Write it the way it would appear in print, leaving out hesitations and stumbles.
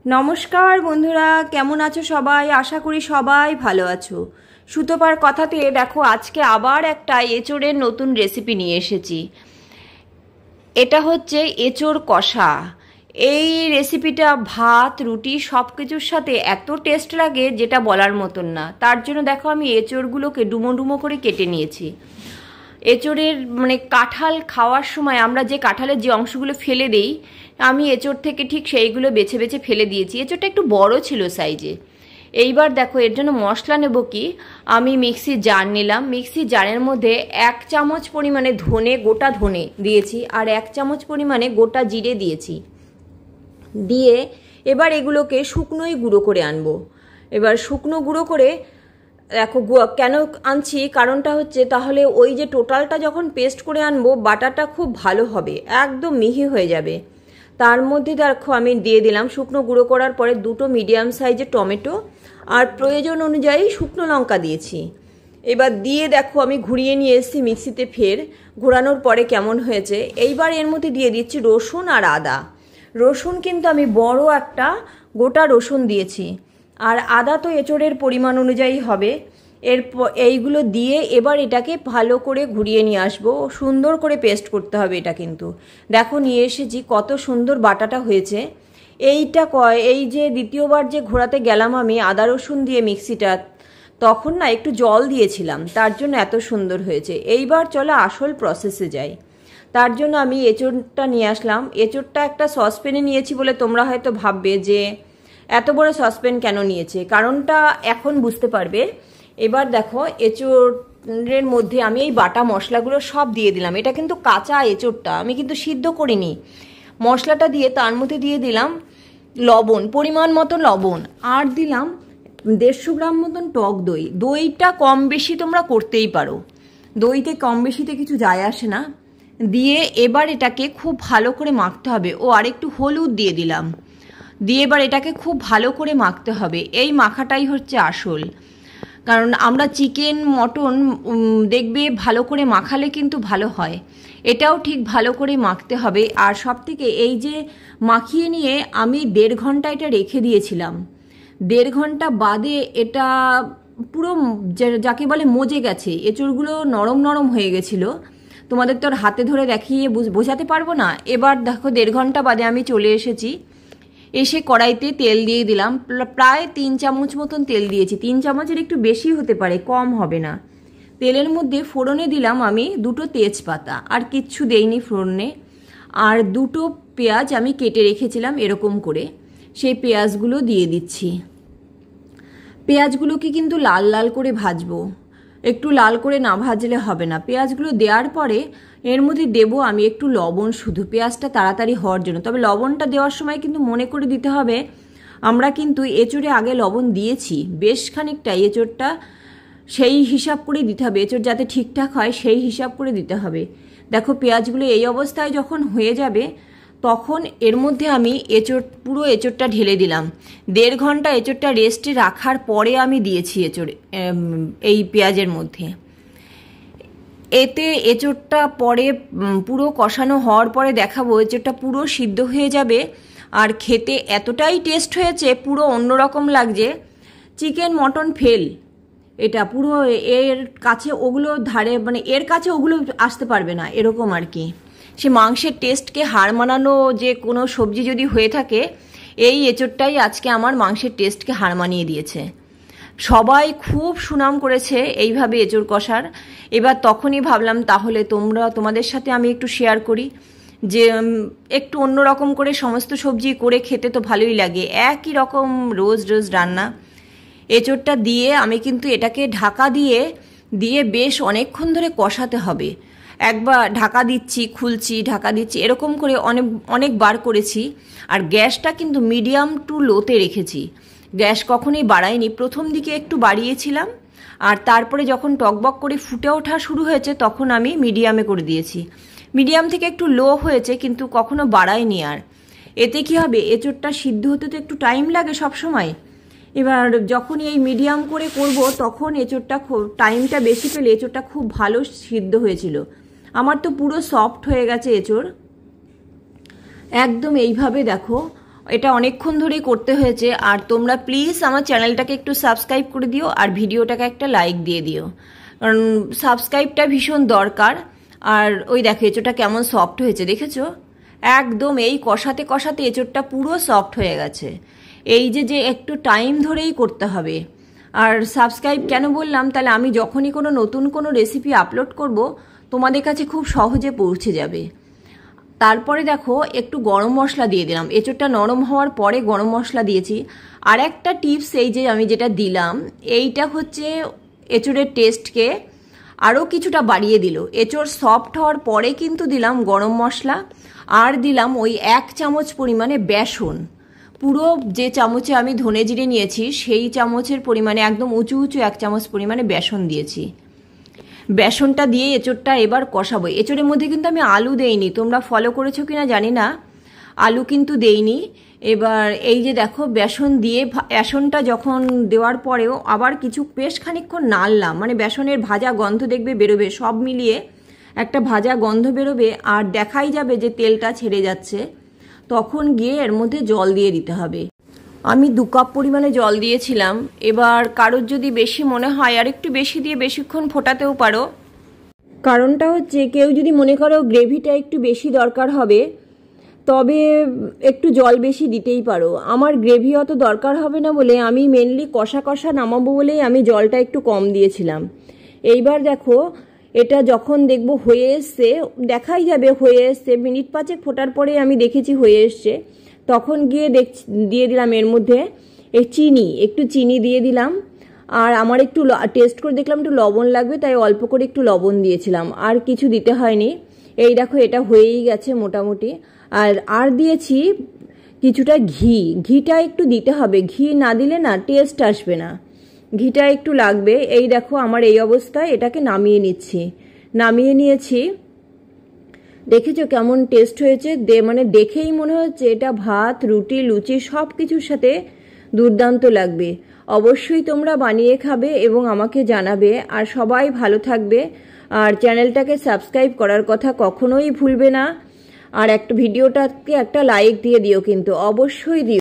নমস্কার বন্ধুরা, কেমন আছো সবাই? আশা করি সবাই ভালো আছো। সুতপার কথাতে দেখো, আজকে আবার একটা এঁচোড়ের নতুন রেসিপি নিয়ে এসেছি। এটা হচ্ছে এঁচোড় কষা। এই রেসিপিটা ভাত, রুটি সব কিছুর সাথে এত টেস্ট লাগে যেটা বলার মতন না। তার জন্য দেখো আমি এঁচোড়গুলোকে ডুমো ডুমো করে কেটে নিয়েছি। এঁচোড়ের কাঁঠাল খাওয়ার সময় আমরা যে কাঁঠালের যে অংশগুলো ফেলে দেই, আমি এঁচোড় থেকে ঠিক সেইগুলো বেছে বেছে ফেলে দিয়েছি। এঁচোড়টা একটু বড় ছিল সাইজে। এইবার দেখো এর জন্য মশলা নেব কি, আমি মিক্সির জার নিলাম। মিক্সির জারের মধ্যে 1 চামচ পরিমাণে গোটা ধনে দিয়েছি, আর 1 চামচ পরিমাণে গোটা জিরে দিয়েছি। দিয়ে এবার এগুলোকে শুকনোই গুঁড়ো করে আনবো। এবার শুকনো গুঁড়ো করে দেখো কেন আনছি, কারণটা হচ্ছে তাহলে ওই যে টোটালটা যখন পেস্ট করে আনবো, বাটাটা খুব ভালো হবে, একদম মিহি হয়ে যাবে। তার মধ্যে দেখো আমি দিয়ে দিলাম শুকনো গুঁড়ো করার পরে 2টো মিডিয়াম সাইজের টমেটো, আর প্রয়োজন অনুযায়ী শুকনো লঙ্কা দিয়েছি। এবার দিয়ে দেখো আমি ঘুরিয়ে নিয়ে এসেছি মিক্সিতে। ফের ঘোরানোর পরে কেমন হয়েছে, এইবার এর মধ্যে দিয়ে দিচ্ছি রসুন আর আদা। রসুন কিন্তু আমি বড় একটা গোটা রসুন দিয়েছি, আর আদা তো এঁচোড়ের পরিমাণ অনুযায়ী হবে। এইগুলো দিয়ে এবার এটাকে ভালো করে ঘুরিয়ে নিয়ে আসবো। সুন্দর করে পেস্ট করতে হবে এটা। কিন্তু দেখো নিয়ে এসেছি, কত সুন্দর বাটাটা হয়েছে। এই যে দ্বিতীয়বার যে ঘোরাতে গেলাম আমি আদা রসুন দিয়ে মিক্সিটা, তখন না একটু জল দিয়েছিলাম, তার জন্য এত সুন্দর হয়েছে। এইবার চলো আসল প্রসেসে যাই। তার জন্য আমি এঁচোড়টা নিয়ে আসলাম। এঁচোড়টা একটা সসপ্যানে নিয়েছি বলে তোমরা হয়তো ভাববে যে এত বড় সসপ্যান কেন নিয়েছে, কারণটা এখন বুঝতে পারবে। এবার দেখো এঁচোড়ের মধ্যে আমি এই বাটা মশলাগুলো সব দিয়ে দিলাম। এটা কিন্তু কাঁচা এঁচোড়টা, আমি কিন্তু সিদ্ধ করিনি। মশলাটা দিয়ে তার মধ্যে দিয়ে দিলাম লবণ, পরিমাণ মতো লবণ, আর দিলাম 150 গ্রাম মতন টক দই। দইটা কম বেশি তোমরা করতেই পারো, দইতে কম বেশিতে কিছু যায় আসে না। দিয়ে এবার এটাকে খুব ভালো করে মাখতে হবে। ও আর একটু হলুদ দিয়ে দিলাম। দিয়ে এবার এটাকে খুব ভালো করে মাখতে হবে। এই মাখাটাই হচ্ছে আসল, কারণ আমরা চিকেন মটন দেখবে ভালো করে মাখালে কিন্তু ভালো হয়, এটাও ঠিক ভালো করে মাখতে হবে। আর সব থেকে এই যে মাখিয়ে নিয়ে আমি 1.5 ঘন্টা এটা রেখে দিয়েছিলাম। 1.5 ঘন্টা বাদে এটা পুরো যাকে বলে মজে গেছে। এঁচোড়গুলো নরম নরম হয়ে গেছিলো, তোমাদের তো আর হাতে ধরে দেখিয়ে বোঝাতে পারবো না। এবার দেখো 1.5 ঘন্টা বাদে আমি চলে এসেছি। এসে কড়াইতে তেল দিয়ে দিলাম, প্রায় 3 চামচ মতন তেল দিয়েছি। 3 চামচের একটু বেশি হতে পারে, কম হবে না। তেলের মধ্যে ফোড়নে দিলাম আমি 2টো তেজপাতা, আর কিচ্ছু দেইনি ফোড়নে। আর 2টো পেঁয়াজ আমি কেটে রেখেছিলাম এরকম করে, সেই পেঁয়াজগুলো দিয়ে দিচ্ছি। পেঁয়াজগুলোকে কিন্তু লাল লাল করে ভাজবো, একটু লাল করে না ভাজলে হবে না। পেঁয়াজগুলো দেওয়ার পরে এর মধ্যে দেবো আমি একটু লবণ, শুধু পেঁয়াজটা তাড়াতাড়ি হওয়ার জন্য। তবে লবণটা দেওয়ার সময় কিন্তু মনে করে দিতে হবে, আমরা কিন্তু এঁচোড়ে আগে লবণ দিয়েছি বেশ খানিকটা। এঁচোড়টা সেই হিসাব করে দিতে হবে, এঁচোড় যাতে ঠিকঠাক হয় সেই হিসাব করে দিতে হবে। দেখো পেঁয়াজগুলো এই অবস্থায় যখন হয়ে যাবে, তখন এর মধ্যে আমি পুরো এঁচোড়টা ঢেলে দিলাম। 1.5 ঘন্টা এঁচোড়টা রেস্টে রাখার পরে আমি দিয়েছি এই পেঁয়াজের মধ্যে। এতে এঁচোড়টা পরে পুরো কষানো হওয়ার পরে দেখাবো, এঁচোড়টা পুরো সিদ্ধ হয়ে যাবে। আর খেতে এতটাই টেস্ট হয়েছে, পুরো অন্যরকম লাগছে। চিকেন মটন ফেল এটা পুরো। এর কাছে ওগুলো এর কাছে ওগুলো আসতে পারবে না, এরকম আর কি। সে মাংসের টেস্টকে হার মানানো যে কোনো সবজি যদি হয়ে থাকে, এই এঁচোড়টাই আজকে আমার মাংসের টেস্টকে হার মানিয়ে দিয়েছে। সবাই খুব সুনাম করেছে এইভাবে এঁচোড় কষার। এবার তখনই ভাবলাম তাহলে তোমাদের সাথে আমি একটু শেয়ার করি, যে একটু অন্যরকম করে সমস্ত সবজি করে খেতে তো ভালোই লাগে, একই রকম রোজ রোজ রান্না। এঁচোড়টা দিয়ে আমি কিন্তু এটাকে ঢাকা দিয়ে বেশ অনেকক্ষণ ধরে কষাতে হবে। একবার ঢাকা দিচ্ছি, খুলছি, ঢাকা দিচ্ছি, এরকম করে অনেকবার করেছি। আর গ্যাসটা কিন্তু মিডিয়াম টু লোতে রেখেছি, গ্যাস কখনোই বাড়াইনি। প্রথম দিকে একটু বাড়িয়েছিলাম, আর তারপরে যখন টকবক করে ফুটে ওঠা শুরু হয়েছে তখন আমি মিডিয়ামে করে দিয়েছি। মিডিয়াম থেকে একটু লো হয়েছে, কিন্তু কখনো বাড়াইনি। আর এতে কি হবে, এঁচোড়টা সিদ্ধ হতে তো একটু টাইম লাগে সব সময়। এবার যখন এই মিডিয়াম করে করব, তখন এঁচোড়টা টাইমটা বেশি পেলে এঁচোড়টা খুব ভালো সিদ্ধ হয়েছিল। আমার তো পুরো সফট হয়ে গেছে এঁচোড় একদম। এইভাবে দেখো এটা অনেকক্ষণ ধরেই করতে হয়েছে। আর তোমরা প্লিজ আমার চ্যানেলটাকে একটু সাবস্ক্রাইব করে দিও আর ভিডিওটাকে একটা লাইক দিয়ে দিও, কারণ সাবস্ক্রাইবটা ভীষণ দরকার। আর ওই দেখো এঁচোড়টা কেমন সফট হয়েছে, দেখেছো? একদম এই কষাতে কষাতে এঁচোড়টা পুরো সফট হয়ে গেছে। এই যে একটু টাইম ধরেই করতে হবে। আর সাবস্ক্রাইব কেন বললাম, তাহলে আমি যখনই কোনো নতুন কোনো রেসিপি আপলোড করব তোমাদের কাছে খুব সহজে পৌঁছে যাবে। তারপরে দেখো একটু গরম মশলা দিয়ে দিলাম, এঁচোড়টা নরম হওয়ার পরে গরম মশলা দিয়েছি। আর একটা টিপস এই যে আমি যেটা দিলাম, এইটা হচ্ছে এঁচোড়ের টেস্টকে আরও কিছুটা বাড়িয়ে দিল। এঁচোড় সফট হওয়ার পরে কিন্তু দিলাম গরম মশলা, আর দিলাম ওই 1 চামচ পরিমাণে বেসন। পুরো যে চামচে আমি ধনে জিরে নিয়েছি সেই চামচের পরিমাণে একদম উঁচু উঁচু 1 চামচ পরিমাণে বেসন দিয়েছি। বেসনটা দিয়ে এঁচোড়টা এবার কষাবো। এঁচোড়ের মধ্যে কিন্তু আমি আলু দেইনি, তোমরা ফলো করেছো কিনা জানি না, আলু কিন্তু দেইনি। এবার এই যে দেখো বেসন দিয়ে, বেসনটা যখন দেওয়ার পরেও আবার কিছু বেশ খানিকক্ষণ নাড়লাম, মানে বেসনের ভাজা গন্ধ দেখবে বেরোবে, সব মিলিয়ে একটা ভাজা গন্ধ বেরোবে আর দেখাই যাবে যে তেলটা ছেড়ে যাচ্ছে, তখন গিয়ে এর মধ্যে জল দিয়ে দিতে হবে। আমি 2 কাপ পরিমাণে জল দিয়েছিলাম। এবার কারোর যদি বেশি মনে হয় আর একটু বেশি দিয়ে বেশিক্ষণ ফোটাতেও পারো। কারণটা হচ্ছে কেউ যদি মনে করো গ্রেভিটা একটু বেশি দরকার হবে তবে একটু জল বেশি দিতেই পারো। আমার গ্রেভি অত দরকার হবে না বলে আমি মেনলি কষা কষা নামাবো বলেই আমি জলটা একটু কম দিয়েছিলাম। এইবার দেখো এটা যখন দেখবো হয়ে এসছে, দেখাই যাবে হয়ে এসছে, মিনিট 5 ফোটার পরে আমি দেখেছি হয়ে এসছে, তখন গিয়ে দিয়ে দিলাম এর মধ্যে একটু চিনি দিয়ে দিলাম। আর আমার একটু টেস্ট করে দেখলাম একটু লবণ লাগবে, তাই অল্প করে একটু লবণ দিয়েছিলাম, আর কিছু দিতে হয়নি। এই দেখো এটা হয়েই গেছে মোটামুটি। আর দিয়েছি কিছুটা ঘিটা একটু দিতে হবে, ঘি না দিলে না টেস্ট আসবে না, ঘিটা একটু লাগবে। এই দেখো আমার এই অবস্থায় এটাকে নামিয়ে নিয়েছি। দেখেছো কেমন টেস্ট হয়েছে? মানে দেখেই মনে হচ্ছে এটা ভাত, রুটি, লুচি সব কিছুর সাথে দুর্দান্ত লাগবে। অবশ্যই তোমরা বানিয়ে খাবে এবং আমাকে জানাবে। আর সবাই ভালো থাকবে, আর চ্যানেলটাকে সাবস্ক্রাইব করার কথা কখনোই ভুলবে না। আর একটা ভিডিওটাকে একটা লাইক দিয়ে দিও, কিন্তু অবশ্যই দিও।